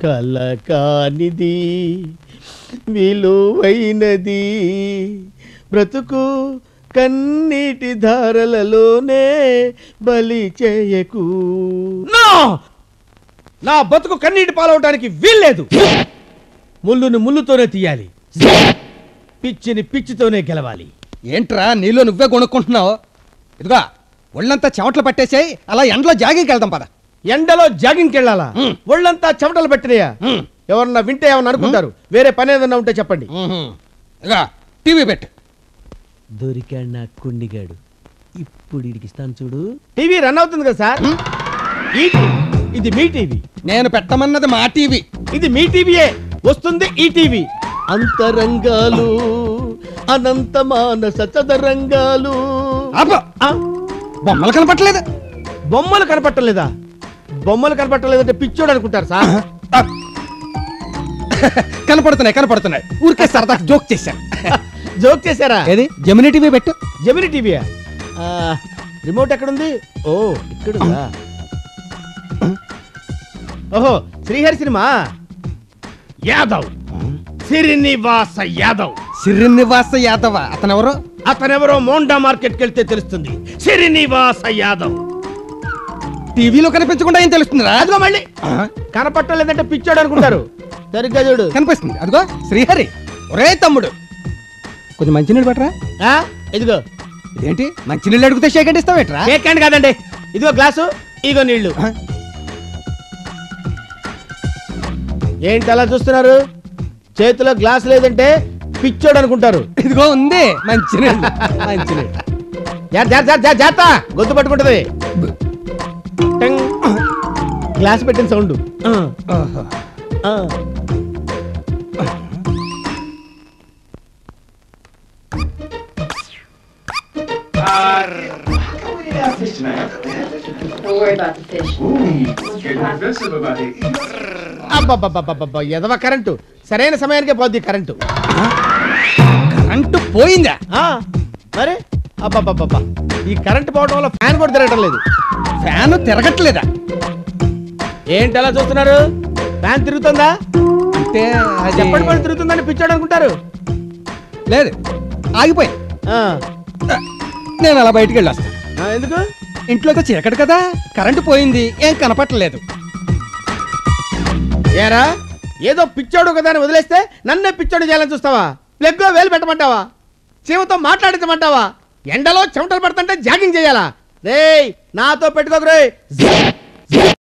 కల కానిది విలువైనది బ్రతుకు కన్నీటి ధారలలోనే బలి చేయకు. నా బతుకు కన్నీటి పాలవటానికి వీల్లేదు. ముళ్ళుని ముళ్ళుతోనే తీయాలి, పిచ్చిని పిచ్చితోనే గెలవాలి. ఏంట్రా నీలో నువ్వే కొనుక్కుంటున్నావు? ఇదిగా ఒళ్ళంతా చెమటలు పట్టేసాయి, అలా ఎండలో జాగింగ్కి వెళ్దాం పద. ఎండలో జాగింగ్కి వెళ్ళాలా? ఒళ్ళంతా చెమటలు పెట్టినయా? ఎవరన్నా వింటే ఏమన్నా అనుకుంటారు. వేరే పని ఏదన్నా ఉంటే చెప్పండి. ఇదిగా టీవీ పెట్టు. దొరికాడు నా కుండిగాడు. ఇప్పుడు ఇడికి ఇస్తాను చూడు. టీవీ రన్ అవుతుంది కదా సార్. ఇది మీ టీవీ. నేను పెట్టమన్నది మా టీవీ. ఇది మీ టీవీయే, వస్తుంది ఈ టీవీ. అంతరంగాలు అనంత మానస చదరంగాలు. బొమ్మలు కనపట్టలేదా? బొమ్మలు కనపట్టలేదా? బొమ్మలు కనపట్టలేదంటే పిచ్చోడు అనుకుంటారు సార్. కనపడుతున్నాయి. ఊరికే సరదా జోక్ చేశాను. జోక్ చేశారా? ఏది జెమినీ టీవీ పెట్టు. జెమినీ టీవీయా? రిమోట్ ఎక్కడుంది? ఓ ఇక్కడుందా? ఓహో శ్రీహరి సినిమా. యాదవ్, శ్రీనివాస యాదవ్. శ్రీనివాస యాదవ్ అతనెవరో మోండా మార్కెట్కి వెళ్తే తెలుస్తుంది. శ్రీనివాస యాదవ్. టీవీలో కనిపించకుండా ఏం తెలుస్తుందిరా? అదిగో మళ్ళీ కనపట్టలేదంటే పిచ్చోడు అనుకుంటారు. సరిగ్గా చూడు, కనిపిస్తుంది. అదిగో శ్రీహరి. ఒరే తమ్ముడు, కొంచెం మంచినీళ్ళు పట్టరా. ఇదిగో. ఇదేంటి మంచినీళ్ళు అడిగితే షేక్ హ్యాండ్ ఇస్తావేట్రా? షేక్ హ్యాండ్ కాదండి, ఇదిగో గ్లాసు, ఇదిగో నీళ్లు. ఏంటి అలా చూస్తున్నారు? చేతిలో గ్లాస్ లేదంటే పిచ్చోడు అనుకుంటారు. ఇదిగో ఉంది మంచినీళ్ళు. జాత గొంతు పట్టుకుంటది. గ్లాస్ పెట్టిన సౌండ్. ఎదవ కరెంటు సరైన సమయానికే పోద్ది. కరెంటు పోయిందా? మరి అబ్బా, ఈ కరెంటు పోవడం వల్ల ఫ్యాన్ కూడా తిరగటం లేదు. ఫ్యాన్ తిరగట్లేదా? ఏంటి అలా చూస్తున్నారు? ఫ్యాన్ తిరుగుతుందా అంటే చెప్పండి. పడి తిరుగుతుందని పిచ్చాడు అనుకుంటారు. లేదు, ఆగిపోయి. నేను అలా బయటికి వెళ్ళొస్తాను. ఎందుకు? ఇంట్లో చీకటి కదా, కరెంటు పోయింది, ఏం కనపట్టలేదు. ఏరా ఏదో పిచ్చాడు కదా అని వదిలేస్తే నన్నే పిచ్చాడు చేయాలని చూస్తావా? ప్లగ్లో వేలు పెట్టమంటావా? చెవితో మాట్లాడించమంటావా? ఎండలో చెమటలు పడుతుంటే జాగింగ్ చేయాలా? రేయ్ నాతో పెట్టుకోకు రే.